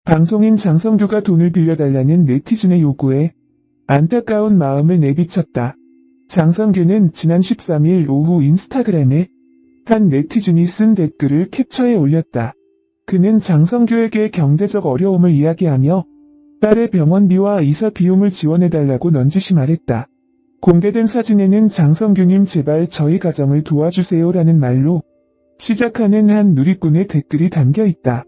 방송인 장성규가 돈을 빌려달라는 네티즌의 요구에 안타까운 마음을 내비쳤다. 장성규는 지난 13일 오후 인스타그램에 한 네티즌이 쓴 댓글을 캡처해 올렸다. 그는 장성규에게 경제적 어려움을 이야기하며 딸의 병원비와 이사 비용을 지원해달라고 넌지시 말했다. 공개된 사진에는 장성규님 제발 저희 가정을 도와주세요라는 말로 시작하는 한 누리꾼의 댓글이 담겨 있다.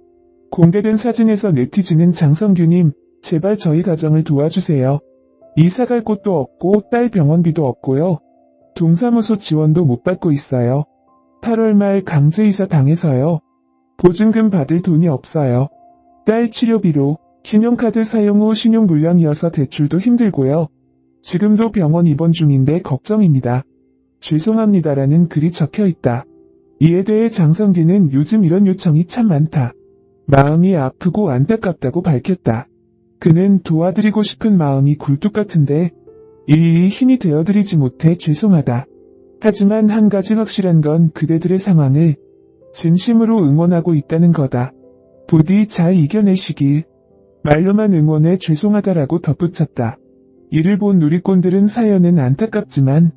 공개된 사진에서 네티즌은 장성규님 제발 저희 가정을 도와주세요. 이사 갈 곳도 없고 딸 병원비도 없고요. 동사무소 지원도 못 받고 있어요. 8월 말 강제 이사 당해서요. 보증금 받을 돈이 없어요. 딸 치료비로 신용카드 사용 후 신용불량이어서 대출도 힘들고요. 지금도 병원 입원 중인데 걱정입니다. 죄송합니다라는 글이 적혀 있다. 이에 대해 장성규는 요즘 이런 요청이 참 많다. 마음이 아프고 안타깝다고 밝혔다. 그는 도와드리고 싶은 마음이 굴뚝 같은데 일일이 힘이 되어드리지 못해 죄송하다. 하지만 한 가지 확실한 건 그대들의 상황을 진심으로 응원하고 있다는 거다. 부디 잘 이겨내시길. 말로만 응원해 죄송하다라고 덧붙였다. 이를 본 누리꾼들은 사연은 안타깝지만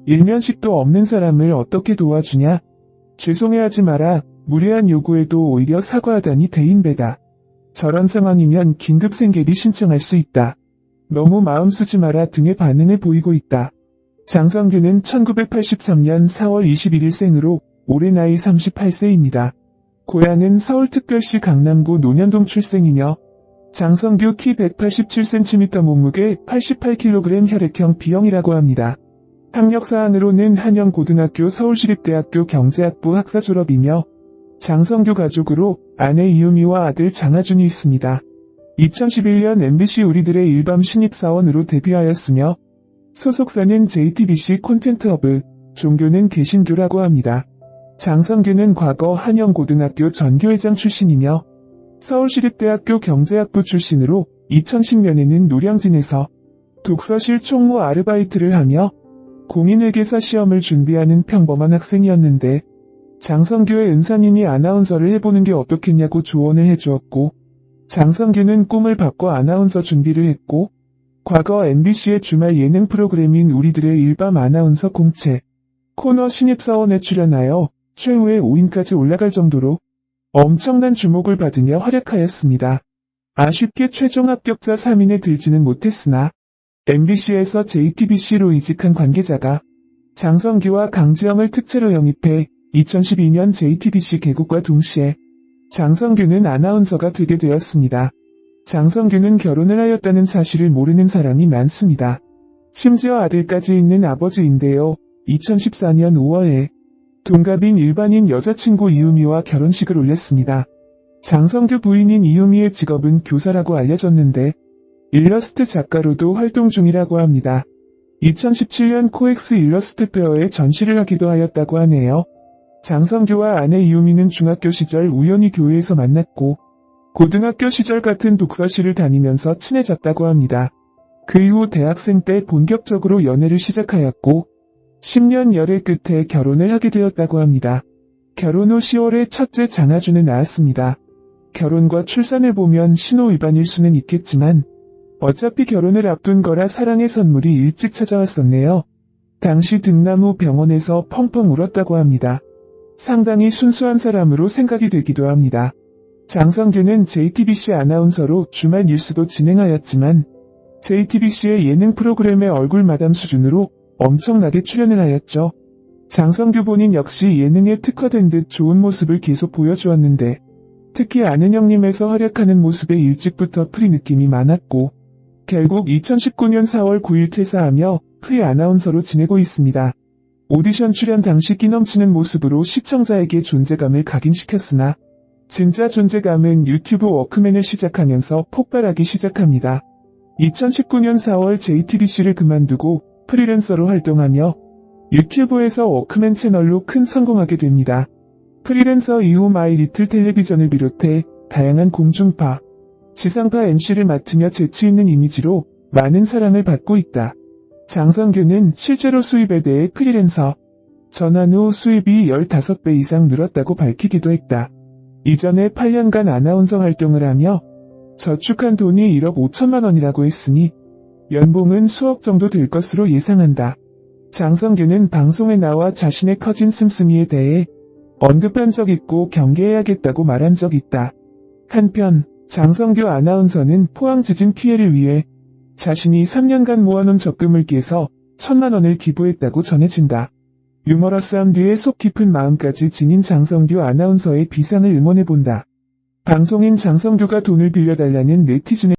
일면식도 없는 사람을 어떻게 도와주냐. 죄송해하지 마라. 무례한 요구에도 오히려 사과하다니 대인배다. 저런 상황이면 긴급생계비 신청할 수 있다. 너무 마음 쓰지 마라 등의 반응을 보이고 있다. 장성규는 1983년 4월 21일 생으로 올해 나이 38세입니다. 고향은 서울특별시 강남구 논현동 출생이며 장성규 키 187cm 몸무게 88kg 혈액형 B형이라고 합니다. 학력사항으로는 한영고등학교 서울시립대학교 경제학부 학사 졸업이며 장성규 가족으로 아내 이유미와 아들 장하준이 있습니다. 2011년 MBC 우리들의 일밤 신입사원으로 데뷔하였으며 소속사는 JTBC 콘텐츠허브, 종교는 개신교라고 합니다. 장성규는 과거 한영고등학교 전교회장 출신이며 서울시립대학교 경제학부 출신으로 2010년에는 노량진에서 독서실 총무 아르바이트를 하며 공인회계사 시험을 준비하는 평범한 학생이었는데 장성규의 은사님이 아나운서를 해보는 게 어떻겠냐고 조언을 해주었고 장성규는 꿈을 바꿔 아나운서 준비를 했고 과거 MBC의 주말 예능 프로그램인 우리들의 일밤 아나운서 공채 코너 신입사원에 출연하여 최후의 5인까지 올라갈 정도로 엄청난 주목을 받으며 활약하였습니다. 아쉽게 최종 합격자 3인에 들지는 못했으나 MBC에서 JTBC로 이직한 관계자가 장성규와 강지영을 특채로 영입해 2012년 JTBC 개국과 동시에 장성규는 아나운서가 되게 되었습니다. 장성규는 결혼을 하였다는 사실을 모르는 사람이 많습니다. 심지어 아들까지 있는 아버지인데요. 2014년 5월에 동갑인 일반인 여자친구 이유미와 결혼식을 올렸습니다. 장성규 부인인 이유미의 직업은 교사라고 알려졌는데 일러스트 작가로도 활동 중이라고 합니다. 2017년 코엑스 일러스트 페어에 전시를 하기도 하였다고 하네요. 장성규와 아내 이유미는 중학교 시절 우연히 교회에서 만났고 고등학교 시절 같은 독서실을 다니면서 친해졌다고 합니다. 그 이후 대학생 때 본격적으로 연애를 시작하였고 10년 열애 끝에 결혼을 하게 되었다고 합니다. 결혼 후 10월에 첫째 장하준을 낳았습니다. 결혼과 출산을 보면 신호위반일 수는 있겠지만 어차피 결혼을 앞둔 거라 사랑의 선물이 일찍 찾아왔었네요. 당시 등남우 병원에서 펑펑 울었다고 합니다. 상당히 순수한 사람으로 생각이 되기도 합니다. 장성규는 JTBC 아나운서로 주말 뉴스도 진행하였지만 JTBC의 예능 프로그램의 얼굴 마담 수준으로 엄청나게 출연을 하였죠. 장성규 본인 역시 예능에 특화된 듯 좋은 모습을 계속 보여주었는데 특히 아는 형님에서 활약하는 모습에 일찍부터 프리 느낌이 많았고 결국 2019년 4월 9일 퇴사하며 프리 아나운서로 지내고 있습니다. 오디션 출연 당시 끼넘치는 모습으로 시청자에게 존재감을 각인시켰으나 진짜 존재감은 유튜브 워크맨을 시작하면서 폭발하기 시작합니다. 2019년 4월 JTBC를 그만두고 프리랜서로 활동하며 유튜브에서 워크맨 채널로 큰 성공하게 됩니다. 프리랜서 이후 마이 리틀 텔레비전을 비롯해 다양한 공중파, 지상파 MC를 맡으며 재치있는 이미지로 많은 사랑을 받고 있다. 장성규는 실제로 수입에 대해 프리랜서 전환 후 수입이 15배 이상 늘었다고 밝히기도 했다. 이전에 8년간 아나운서 활동을 하며 저축한 돈이 1억 5천만 원이라고 했으니 연봉은 수억 정도 될 것으로 예상한다. 장성규는 방송에 나와 자신의 커진 씀씀이에 대해 언급한 적 있고 경계해야겠다고 말한 적 있다. 한편 장성규 아나운서는 포항 지진 피해를 위해 자신이 3년간 모아놓은 적금을 깨서 1,000만 원을 기부했다고 전해진다. 유머러스함 뒤에 속 깊은 마음까지 지닌 장성규 아나운서의 비상을 응원해본다. 방송인 장성규가 돈을 빌려달라는 네티즌의